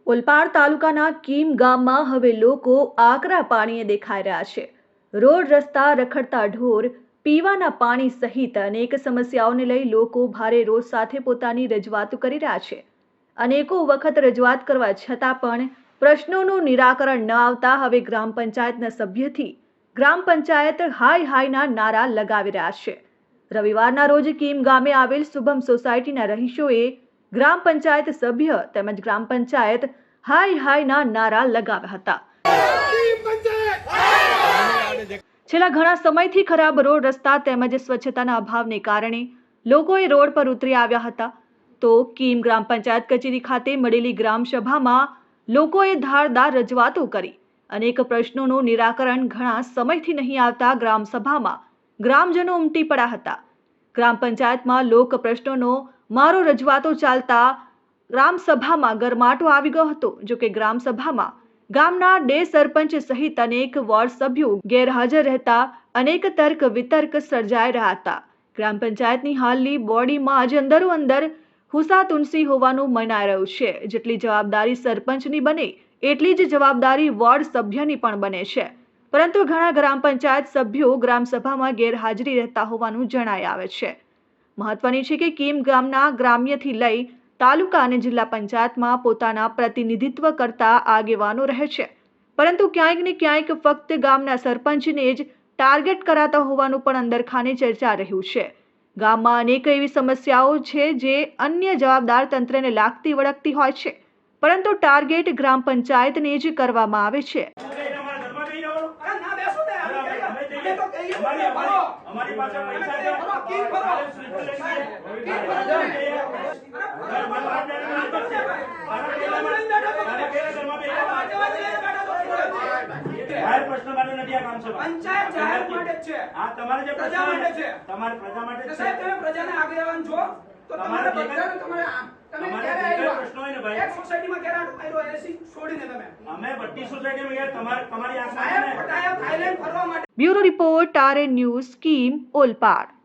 ઓલપાડ તાલુકાના કીમ ગામમાં હવે લોકો આકરા પાણીએ દેખાઈ રહ્યા છે। રોડ રસ્તા, રખડતા ઢોર, પીવાના પાણી સહિત અનેક સમસ્યાઓને લઈ લોકો ભારે રોષ સાથે પોતાની રજૂઆતો કરી રહ્યા છે। અનેકો વખત રજૂઆત કરવા છતાં પણ પ્રશ્નોનું નિરાકરણ ન આવતા હવે ગ્રામ પંચાયતના સભ્યથી ગ્રામ પંચાયત હાય હાયના નારા લગાવી રહ્યા છે। રવિવારના રોજ કીમ ગામે આવેલ શુભમ સોસાયટીના રહીશોએ ગ્રામ પંચાયત સભ્ય તેમજ ગ્રામ પંચાયત હાય હાયના નારા લગાવ્યા હતા। છેલ્લા ઘણા સમયથી ખરાબ રોડ રસ્તા તેમજ સ્વચ્છતાના અભાવને કારણે લોકોએ રોડ પર ઉતરી આવ્યા હતા। તો કીમ ગ્રામ પંચાયત કચેરી ખાતે મળેલી ગ્રામ સભામાં લોકોએ ધારદાર રજૂઆતો કરી। અનેક પ્રશ્નોનું નિરાકરણ ઘણા સમયથી નહીં આવતા ગ્રામ સભામાં ગ્રામજનો ઉમટી પડ્યા હતા। ગ્રામ પંચાયતમાં લોક પ્રશ્નોનો મારો રજૂઆતો ચાલતા ગ્રામ સભામાં ગરમાટો આવી ગયો હતો। જો કે ગ્રામ સભામાં ગામના 2 સરપંચ સહિત અનેક વોર્ડ સભ્યો ગેરહાજર રહેતા અનેક તર્ક વિતર્ક સર્જાઈ રહ્યા હતા। ગ્રામ પંચાયતની હાલની બોડીમાં જ અંદરો અંદર હુસાતુનસી હોવાનું મનાઈ રહ્યું છે। જેટલી જવાબદારી સરપંચની બને એટલી જ જવાબદારી વોર્ડ સભ્યની પણ બને છે, પરંતુ ઘણા ગ્રામ પંચાયત સભ્યો ગ્રામ સભામાં ગેરહાજરી રહેતા હોવાનું જણાઈ આવે છે। મહત્વની છે કે કીમ ગામના ગ્રામ્યથી લઈ તાલુકા અને જિલ્લા પંચાયતમાં પોતાના પ્રતિનિધિત્વ કરતા આગેવાનો રહે છે, પરંતુ ક્યાંક ને ક્યાંક ફક્ત ગામના સરપંચને જ ટાર્ગેટ કરાતા હોવાનું પણ અંદરખાને ચર્ચા રહ્યું છે। ગામમાં અનેક એવી સમસ્યાઓ છે જે અન્ય જવાબદાર તંત્રને લાગતી વળગતી હોય છે, પરંતુ ટાર્ગેટ ગ્રામ પંચાયતને જ કરવામાં આવે છે। પંચાયત જાહેર માટે છે, આ તમારે જે પ્રજા માટે છે, તમારે પ્રજા માટે છે। સાહેબ તમે પ્રજાને આગેવાન છો તો તમારે બધાને તમે ક્યારે આવ્યા પ્રશ્નો હોય ને ભાઈ, એક સોસાયટીમાં ક્યારે આવ્યો એસી છોડીને તમે અમે બધી સોસાયટીમાં ગયા તમારી આ સાહેબ પટાયા થાઈલેન્ડ ફરવા માટે। Bureau report, RN news, Kim, Olpad.